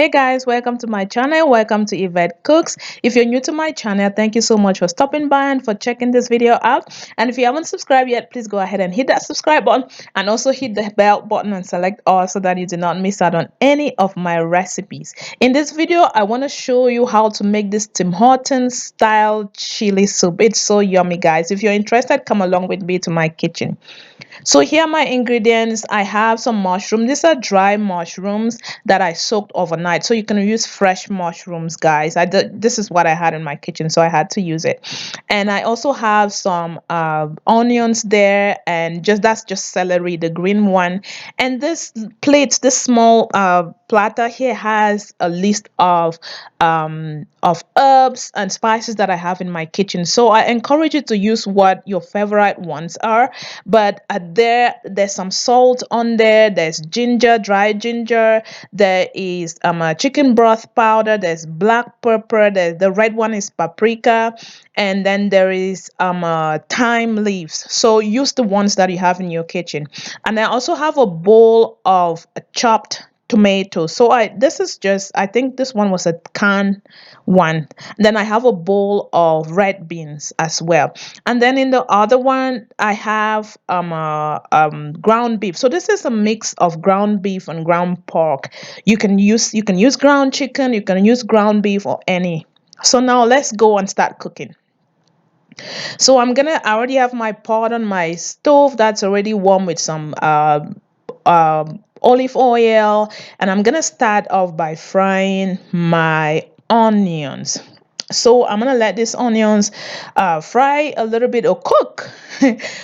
Hey guys, welcome to my channel. Welcome to Yvette Cooks. If you're new to my channel, thank you so much for stopping by and for checking this video out. And if you haven't subscribed yet, please go ahead and hit that subscribe button and also hit the bell button and select all so that you do not miss out on any of my recipes. In this video, I want to show you how to make this Tim Hortons style chili soup. It's so yummy, guys. If you're interested, come along with me to my kitchen. So here are my ingredients. I have some mushroom. These are dry mushrooms that I soaked overnight. So you can use fresh mushrooms, guys. This is what I had in my kitchen, so I had to use it. And I also have some onions there, and that's just celery, the green one. And this small platter here has a list of herbs and spices that I have in my kitchen. So I encourage you to use what your favorite ones are. But there's some salt on there. There's ginger, dry ginger. There is a chicken broth powder. There's black pepper. The red one is paprika, and then there is thyme leaves. So use the ones that you have in your kitchen. And I also have a bowl of chopped tomatoes. So I think this one was a can one. Then I have a bowl of red beans as well. And then in the other one I have ground beef. So this is a mix of ground beef and ground pork. You can use ground chicken, you can use ground beef or any. So now let's go and start cooking. So I already have my pot on my stove that's already warm with some olive oil, and I'm gonna start off by frying my onions. So I'm gonna let these onions fry a little bit or cook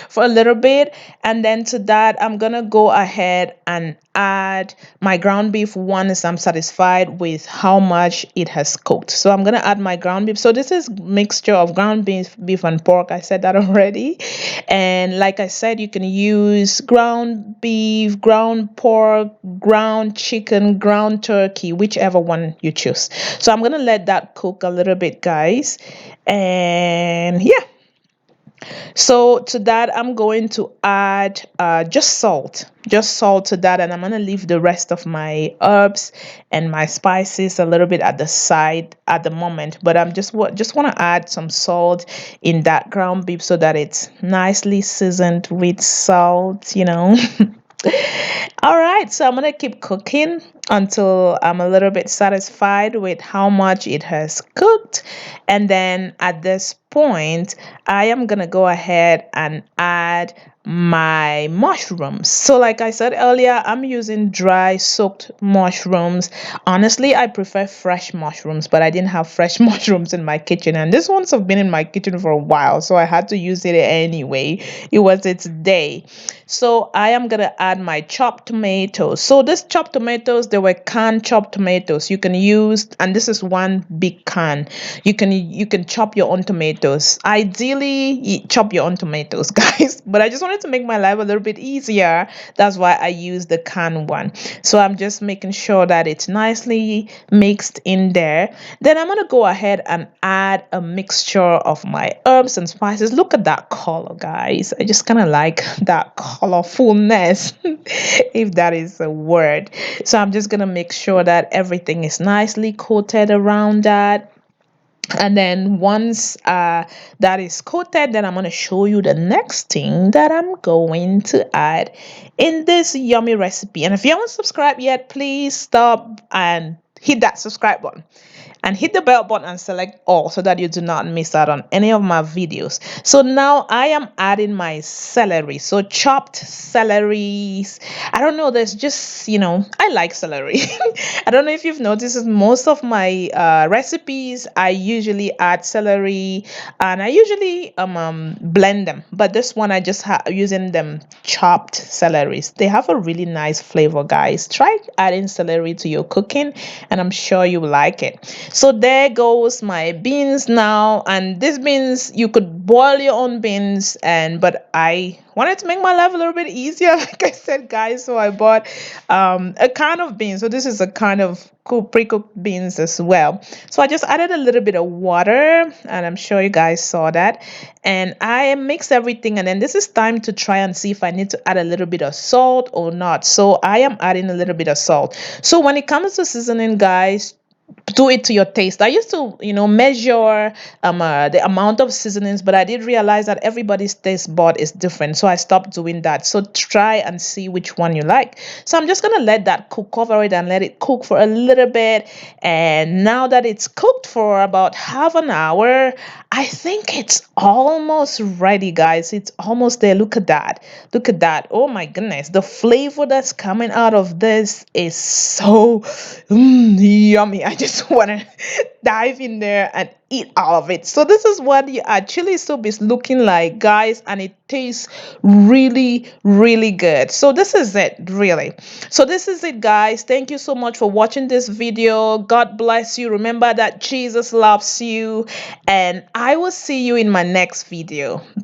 for a little bit, and then to that I'm gonna go ahead and add my ground beef once I'm satisfied with how much it has cooked. So I'm gonna add my ground beef. So this is mixture of ground beef and pork. I said that already. And like I said, you can use ground beef, ground pork, ground chicken, ground turkey, whichever one you choose. So I'm gonna let that cook a little bit, guys. And yeah, so to that, I'm going to add just salt to that, and I'm gonna leave the rest of my herbs and my spices a little bit at the side at the moment. But I'm just want to add some salt in that ground beef so that it's nicely seasoned with salt, you know. All right, so I'm gonna keep cooking until I'm a little bit satisfied with how much it has cooked. And then at this point, I am gonna go ahead and add my mushrooms. So like I said earlier, I'm using dry soaked mushrooms. Honestly, I prefer fresh mushrooms, but I didn't have fresh mushrooms in my kitchen, and these ones have been in my kitchen for a while, so I had to use it anyway. It was its day. So I am gonna add my chopped tomatoes. So this chopped tomatoes, they were canned chopped tomatoes. You can use, and this is one big can. You can chop your own tomatoes. Ideally, chop your own tomatoes, guys. But I just wanted to make my life a little bit easier. That's why I use the can one. So I'm just making sure that it's nicely mixed in there. Then I'm gonna go ahead and add a mixture of my herbs and spices. Look at that color, guys. I just kind of like that colorfulness, if that is a word. So I'm just gonna make sure that everything is nicely coated around that. And then once that is coated, then I'm going to show you the next thing that I'm going to add in this yummy recipe. And if you haven't subscribed yet, please stop and hit that subscribe button and hit the bell button and select all so that you do not miss out on any of my videos. So now I am adding my celery. So chopped celeries. I don't know, there's just, I like celery. I don't know if you've noticed, most of my recipes I usually add celery, and I usually blend them. But this one I just using them chopped celeries. They have a really nice flavor, guys. Try adding celery to your cooking, and I'm sure you like it. So there goes my beans now, and these beans, you could boil your own beans, and but I wanted to make my life a little bit easier, like I said, guys. So I bought a can of beans. So this is a kind of pre-cooked beans as well. So I just added a little bit of water, and I'm sure you guys saw that. And I mixed everything, and then this is time to try and see if I need to add a little bit of salt or not. So I am adding a little bit of salt. So when it comes to seasoning, guys, do it to your taste. I used to, measure the amount of seasonings, but I did realize that everybody's taste bud is different, so I stopped doing that. So try and see which one you like. So I'm just gonna let that cook, cover it, and let it cook for a little bit. And now that it's cooked for about half an hour, I think it's almost ready, guys. It's almost there. Look at that. Look at that. Oh my goodness, the flavor that's coming out of this is so yummy. I just want to dive in there and eat all of it. So this is what your chili soup is looking like, guys, and it tastes really, really good. So this is it, really. So this is it, guys. Thank you so much for watching this video. God bless you. Remember that Jesus loves you, and I will see you in my next video. Bye.